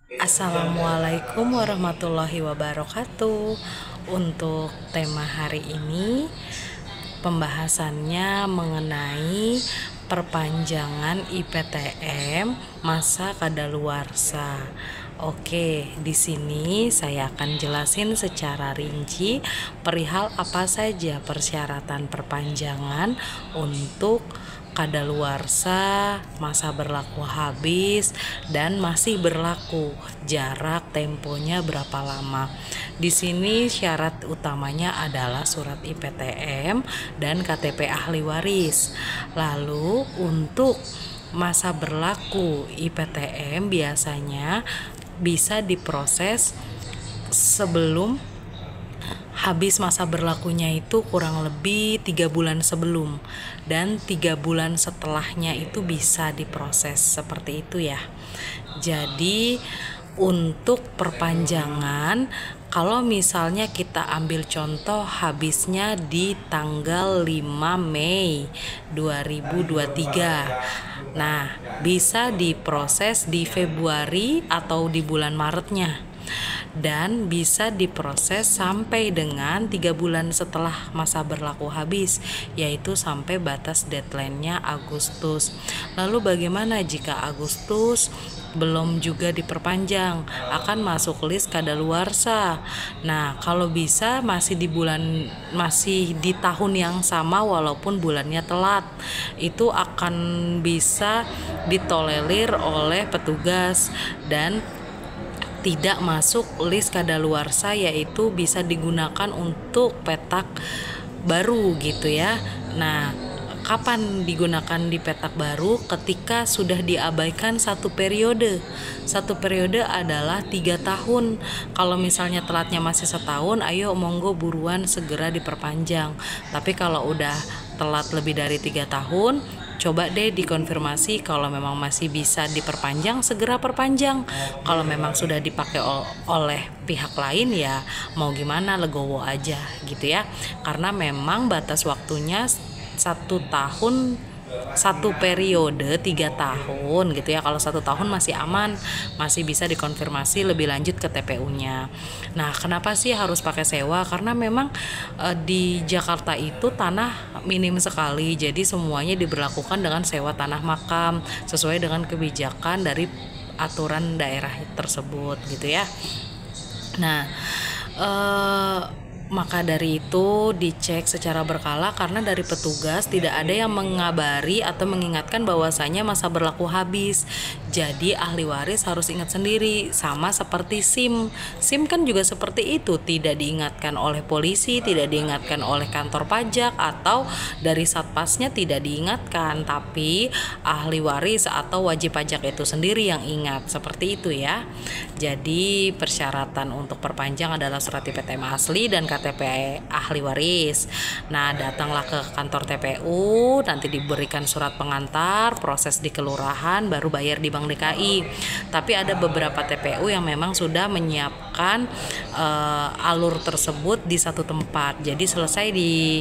Assalamualaikum warahmatullahi wabarakatuh. Untuk tema hari ini pembahasannya mengenai perpanjangan IPTM masa kadaluarsa. Oke, di sini saya akan jelasin secara rinci perihal apa saja persyaratan perpanjangan untuk kadaluarsa, masa berlaku habis, dan masih berlaku, jarak temponya berapa lama. Di sini syarat utamanya adalah surat IPTM dan KTP ahli waris. Lalu untuk masa berlaku IPTM biasanya bisa diproses sebelum habis masa berlakunya itu kurang lebih 3 bulan sebelum, dan 3 bulan setelahnya itu bisa diproses seperti itu ya. Jadi untuk perpanjangan, kalau misalnya kita ambil contoh habisnya di tanggal 5 Mei 2023, nah bisa diproses di Februari atau di bulan Maretnya, dan bisa diproses sampai dengan 3 bulan setelah masa berlaku habis, yaitu sampai batas deadline-nya Agustus. Lalu bagaimana jika Agustus belum juga diperpanjang, akan masuk list kadaluarsa. Nah, kalau bisa masih di tahun yang sama walaupun bulannya telat, itu akan bisa ditolerir oleh petugas dan tidak masuk list kadaluarsa, yaitu bisa digunakan untuk petak baru gitu ya. Nah, kapan digunakan di petak baru? Ketika sudah diabaikan satu periode. Satu periode adalah 3 tahun. Kalau misalnya telatnya masih setahun, ayo monggo buruan segera diperpanjang. Tapi kalau udah telat lebih dari 3 tahun, coba deh dikonfirmasi. Kalau memang masih bisa diperpanjang, segera perpanjang. Kalau memang sudah dipakai oleh pihak lain, ya mau gimana, legowo aja gitu ya. Karena memang batas waktunya 1 tahun, satu periode 3 tahun gitu ya. Kalau 1 tahun masih aman, masih bisa dikonfirmasi lebih lanjut ke TPU-nya. Nah, kenapa sih harus pakai sewa? Karena memang di Jakarta itu tanah minim sekali, jadi semuanya diberlakukan dengan sewa tanah makam sesuai dengan kebijakan dari aturan daerah tersebut gitu ya. Nah, maka dari itu dicek secara berkala, karena dari petugas tidak ada yang mengabari atau mengingatkan bahwasanya masa berlaku habis. Jadi ahli waris harus ingat sendiri, sama seperti SIM. SIM kan juga seperti itu, tidak diingatkan oleh polisi, tidak diingatkan oleh kantor pajak, atau dari satpasnya tidak diingatkan, tapi ahli waris atau wajib pajak itu sendiri yang ingat, seperti itu ya. Jadi persyaratan untuk perpanjang adalah surat IPTM asli dan KTP ahli waris. Nah, datanglah ke kantor TPU, nanti diberikan surat pengantar, proses di kelurahan, baru bayar di Bank DKI. Tapi ada beberapa TPU yang memang sudah menyiapkan alur tersebut di satu tempat. Jadi selesai di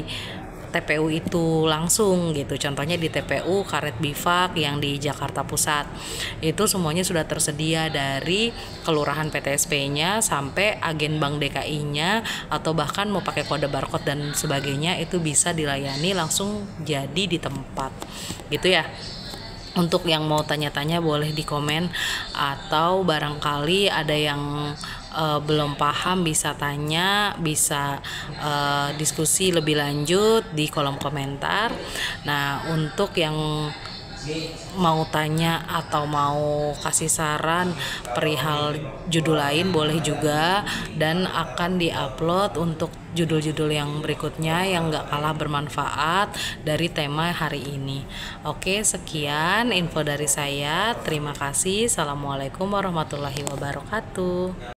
TPU itu langsung gitu. Contohnya di TPU Karet Bifak yang di Jakarta Pusat, itu semuanya sudah tersedia dari kelurahan PTSP-nya sampai agen Bank DKI-nya, atau bahkan mau pakai kode barcode dan sebagainya, itu bisa dilayani langsung jadi di tempat gitu ya. Untuk yang mau tanya-tanya boleh di komen, atau barangkali ada yang belum paham bisa tanya, bisa diskusi lebih lanjut di kolom komentar. Nah, untuk yang mau tanya atau mau kasih saran perihal judul lain boleh juga, dan akan diupload untuk judul-judul yang berikutnya yang gak kalah bermanfaat dari tema hari ini. Oke, sekian info dari saya. Terima kasih. Assalamualaikum warahmatullahi wabarakatuh.